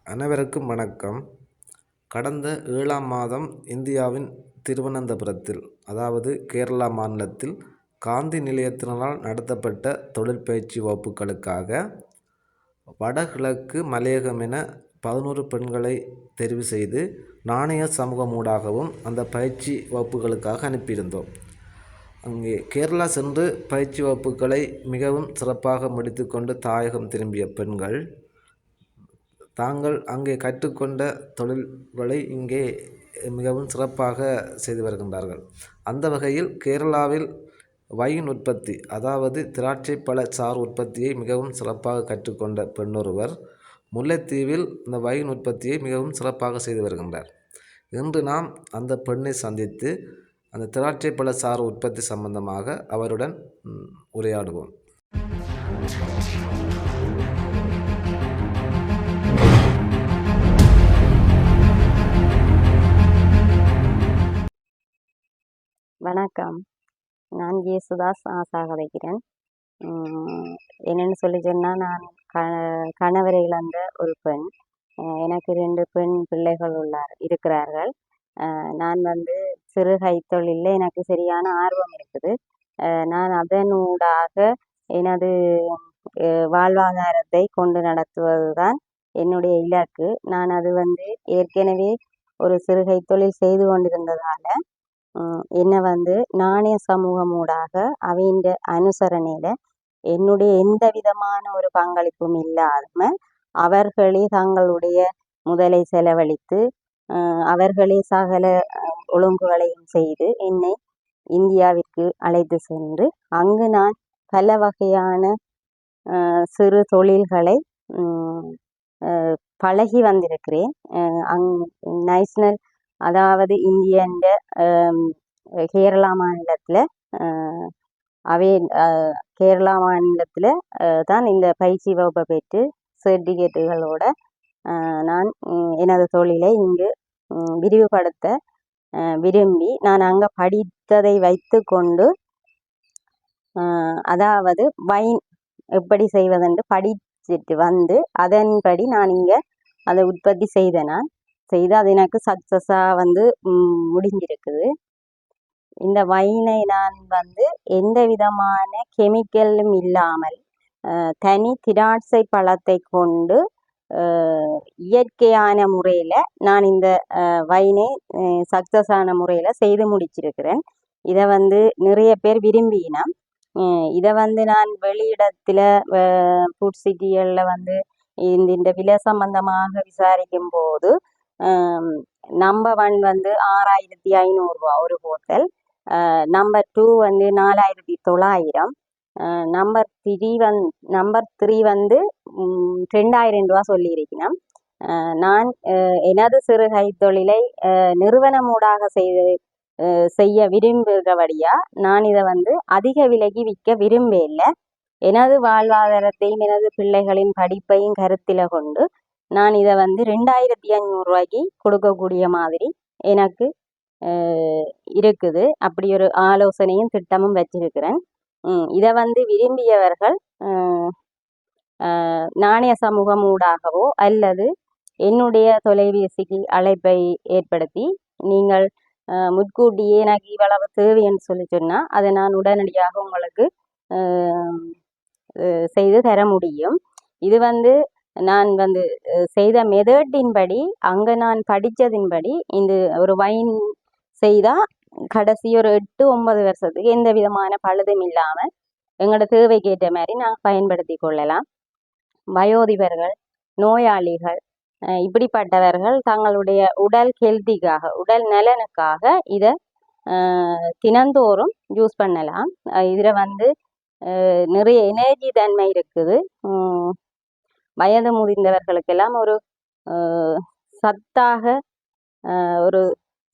அனைவருக்கும் வணக்கம். கடந்த 7ஆம் மாதம் இந்தியாவின் திருவனந்தபுரத்தில், அதாவது கேரளா மாநிலத்தில் காந்தி நிலையத்தினால் நடத்தப்பட்ட தொழில் பயிற்சி வகுப்புகளுக்காக வடகிழக்கு மலையகம் என 11 பெண்களை தெரிவு செய்து நாணய சமூகம் ஊடாகவும் அந்த பயிற்சி வகுப்புகளுக்காக அனுப்பியிருந்தோம். அங்கே கேரளா சென்று பயிற்சி வகுப்புகளை மிகவும் சிறப்பாக முடித்துக்கொண்டு தாயகம் திரும்பிய பெண்கள் தாங்கள் அங்கே கற்றுக்கொண்ட தொழில்களை இங்கே மிகவும் சிறப்பாக செய்து வருகின்றார்கள். அந்த வகையில் கேரளாவில் வைன் உற்பத்தி, அதாவது திராட்சை பழ சாறு உற்பத்தியை மிகவும் சிறப்பாக கற்றுக்கொண்ட பெண்ணொருவர் முல்லைத்தீவில் இந்த வைன் உற்பத்தியை மிகவும் சிறப்பாக செய்து வருகின்றார். இன்று நாம் அந்த பெண்ணை சந்தித்து அந்த திராட்சை பழ சாறு உற்பத்தி சம்பந்தமாக அவருடன் உரையாடுவோம். வணக்கம். நான் ஜேசுதாஸ் ஆசாக வைக்கிறேன். என்னென்னு சொல்லி சொன்னால், நான் கணவரை இழந்த ஒரு பெண். எனக்கு 2 பெண் பிள்ளைகள் இருக்கிறார்கள். நான் சிறு கைத்தொழிலில் எனக்கு சரியான ஆர்வம் இருக்குது. நான் அதனூடாக எனது வாழ்வாதாரத்தை கொண்டு நடத்துவது தான் என்னுடைய இலக்கு. நான் அது ஏற்கனவே ஒரு சிறு கைத்தொழில் செய்து கொண்டிருந்ததால் என்னை நாணய சமூகம் ஊடாக அவையின் அனுசரணையில் என்னுடைய எந்த விதமான ஒரு பங்களிப்பும் இல்லாமல் அவர்களே தங்களுடைய முதலை செலவழித்து அவர்களே சகல ஒழுங்குகளையும் செய்து என்னை இந்தியாவிற்கு அழைத்து சென்று அங்கு நான் பல வகையான சிறு தொழில்களை பழகி வந்திருக்கிறேன். நேஷ்னல், அதாவது இந்தியன் கேரளா மாநிலத்தில் கேரளா மாநிலத்தில் தான் இந்த பயிற்சி வகுப்பை பெற்று சர்டிஃபிகேட்டுகளோடு நான் எனது தொழிலை இங்கு விரிவுபடுத்த விரும்பி நான் அங்கே படித்ததை வைத்து கொண்டு, அதாவது வைன் எப்படி செய்வதென்று படிச்சுட்டு அதன்படி நான் இங்கே அதை உற்பத்தி செய்து அது எனக்கு சக்ஸஸாக முடிஞ்சிருக்குது. இந்த வைனை நான் எந்த விதமான கெமிக்கலும் இல்லாமல் தனி திராட்சை பழத்தை கொண்டு இயற்கையான முறையில் நான் இந்த வைனை சக்ஸஸான முறையில் செய்து முடிச்சிருக்கிறேன். இதை நிறைய பேர் விரும்பினா இதை நான் வெளியிடத்தில் ஃபுட் சிட்டிகளில் இந்த விலை சம்பந்தமாக விசாரிக்கும் போது நம்பர் 1 6500 ஒரு போத்தல், நம்பர் 2 4900, நம்பர் 3 2000 சொல்லியிருக்கிறேன். நான் எனது சிறு கைத்தொழிலை நிறுவனமூடாக செய்ய விரும்புகிறபடியா நான் இதை அதிக விலைக்கு விற்க விரும்பல. எனது வாழ்வாதாரத்தையும் எனது பிள்ளைகளின் படிப்பையும் கருத்தில் கொண்டு நான் இதை 2500 கொடுக்கக்கூடிய மாதிரி எனக்கு இருக்குது. அப்படி ஒரு ஆலோசனையும் திட்டமும் வச்சிருக்கிறேன். இதை விரும்பியவர்கள் நாணய சமூகம் ஊடாகவோ அல்லது என்னுடைய தொலைபேசிக்கு அழைப்பை ஏற்படுத்தி நீங்கள் முன்கூட்டியே எனக்கு இவ்வளவு தேவைன்னு சொல்லி சொன்னால் அதை நான் உடனடியாக உங்களுக்கு செய்து தர முடியும். இது நான் செய்த மெத்தடின்படி, அங்கே நான் படித்ததின்படி இந்த ஒரு வைன் செய்தால் கடைசி ஒரு 8-9 வருஷத்துக்கு எந்த விதமான பழுதும் இல்லாமல் எங்களோட தேவைக்கேற்ற மாதிரி நான் பயன்படுத்தி கொள்ளலாம். வயோதிபர்கள், நோயாளிகள், இப்படிப்பட்டவர்கள் தங்களுடைய உடல் ஹெல்த்திக்காக, உடல் நலனுக்காக இதை தினந்தோறும் யூஸ் பண்ணலாம். இதில் நிறைய எனர்ஜி தன்மை இருக்குது. வயது முதிர்ந்தவர்களுக்கெல்லாம் ஒரு சத்தாக, ஒரு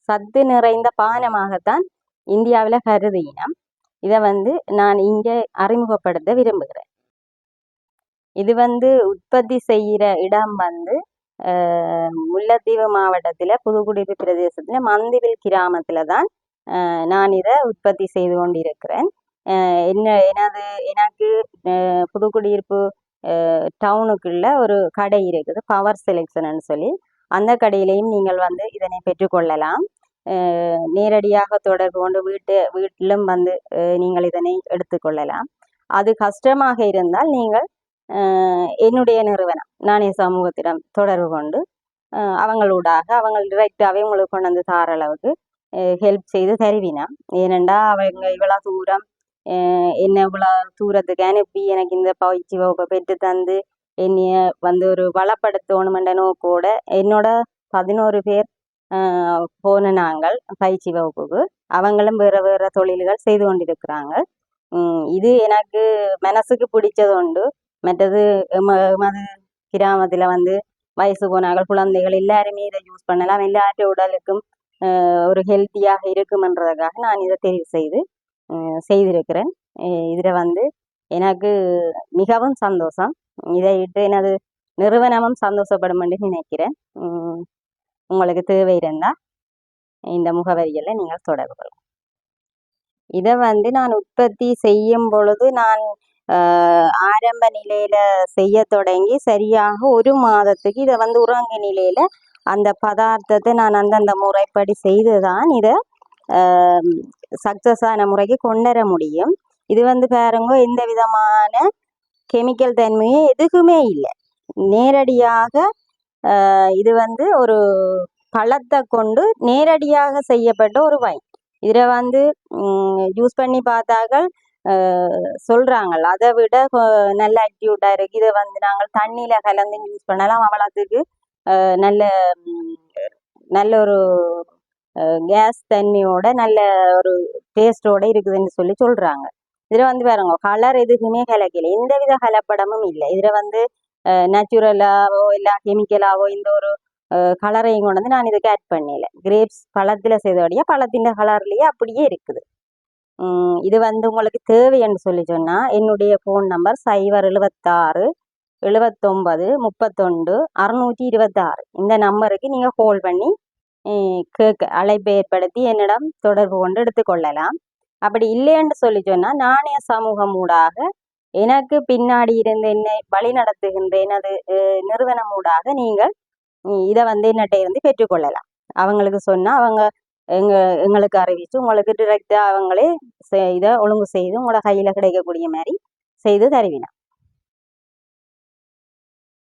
சத்து நிறைந்த பானமாகத்தான் இந்தியாவில் கருதினோம். இதை நான் இங்கே அறிமுகப்படுத்த விரும்புகிறேன். இது உற்பத்தி செய்கிற இடம் முல்லைத்தீவு மாவட்டத்தில் புதுக்குடியிருப்பு பிரதேசத்தில் மந்திவில் கிராமத்தில் தான் நான் இதை உற்பத்தி செய்து கொண்டிருக்கிறேன். எனக்கு புதுக்குடியிருப்பு டவுனுக்குள்ள ஒரு கடை இருக்குது, பவர் செலெக்ஷன்னு சொல்லி. அந்த கடையிலையும் நீங்கள் வந்து இதனை பெற்றுக்கொள்ளலாம். நேரடியாக தொடர்பு கொண்டு வீட்டிலும் வந்து நீங்கள் இதனை எடுத்துக்கொள்ளலாம். அது கஷ்டமாக இருந்தால் நீங்கள் என்னுடைய நிறுவனம் நாணய சமூகத்திடம் தொடர்பு கொண்டு அவங்களூடாக அவங்க டிரெக்டாகவே உங்களுக்கு கொண்டு வந்து தார அளவுக்கு ஹெல்ப் செய்து தருவினா. ஏனெண்டா அவங்க இவ்வளோ தூரம் என்ன இவ்வளோ தூரத்துக்கு அனுப்பி எனக்கு இந்த பயிற்சி வகுப்பை பெற்று தந்து என்னைய வந்து ஒரு வளப்படுத்தணுமென்ற நோக்கோட என்னோட 11 பேர் போன நாங்கள் பயிற்சி வகுப்புக்கு. அவங்களும் வேறு வேறு தொழில்கள் செய்து கொண்டிருக்கிறாங்க. இது எனக்கு மனசுக்கு பிடிச்சது உண்டு. மற்றது எமது கிராமத்தில் வந்து வயசு போனார்கள் குழந்தைகள் எல்லாருமே இதை யூஸ் பண்ணலாம். எல்லாருடைய உடலுக்கும் ஒரு ஹெல்த்தியாக இருக்குமென்றதுக்காக நான் இதை தெரிவு செய்திருக்கிறேன். இதில் வந்து எனக்கு மிகவும் சந்தோஷம். இதை இட்டு எனது நிறுவனமும் சந்தோஷப்படும் என்று நினைக்கிறேன். உங்களுக்கு தேவை இருந்தால் இந்த முகவரியில் நீங்கள் தொடர்பு கொள்ளலாம். இதை வந்து நான் உற்பத்தி செய்யும் பொழுது நான் ஆரம்ப நிலையில் செய்ய தொடங்கி சரியாக 1 மாதத்துக்கு இதை வந்து உறங்கு நிலையில் அந்த பதார்த்தத்தை நான் அந்தந்த முறைப்படி செய்து தான் இதை சக்ஸஸான முறைக்கு கொண்டுவர முடியும். இது வந்து பாருங்க, எந்த விதமான கெமிக்கல் தன்மையும் எதுக்குமே இல்லை. நேரடியாக இது வந்து ஒரு பழத்தை கொண்டு நேரடியாக செய்யப்பட்ட ஒரு வைன். இதில் வந்து யூஸ் பண்ணி பார்த்தார்கள் சொல்கிறாங்க அதை விட நல்ல ஆக்டிவிட்டாக இருக்குது. இதை வந்து நாங்கள் தண்ணியில் கலந்து யூஸ் பண்ணலாம். அவ்வளோத்துக்கு நல்ல நல்ல ஒரு கேஸ் தண்ணியோட நல்ல ஒரு டேஸ்டோட இருக்குதுன்னு சொல்லி சொல்கிறாங்க. இதில் வந்து பாருங்க, கலர் எதுக்குமே கலக்கல, எந்த வித கலப்படமும் இல்லை. இதில் வந்து நேச்சுரலாவோ இல்லை கெமிக்கலாவோ இந்த ஒரு கலரையும் கொண்டு வந்து நான் இதுக்கு ஆட் பண்ணல. கிரேப்ஸ் பழத்தில் செய்தபடியா பழத்தின் கலர்லேயே அப்படியே இருக்குது. இது வந்து உங்களுக்கு தேவைன்னு சொல்லி சொன்னால் என்னுடைய ஃபோன் நம்பர் 076 79 31 626. இந்த நம்பருக்கு நீங்கள் கால் பண்ணி அழைப்பை ஏற்படுத்தி என்னிடம் தொடர்பு கொண்டு எடுத்துக்கொள்ளலாம். அப்படி இல்லைன்னு சொல்லி சொன்னால் நாணய சமூகம் ஊடாக எனக்கு பின்னாடி இருந்து என்னை வழி நடத்துகின்ற எனது நிறுவனம் ஊடாக நீங்கள் இதை வந்து என்னட்ட இருந்து பெற்றுக்கொள்ளலாம். அவங்களுக்கு சொன்னால் அவங்க எங்களுக்கு அறிவித்து உங்களுக்கு டிரெக்டாக அவங்களே இதை ஒழுங்கு செய்து உங்களோட கையில் கிடைக்கக்கூடிய மாதிரி செய்து தருவினா.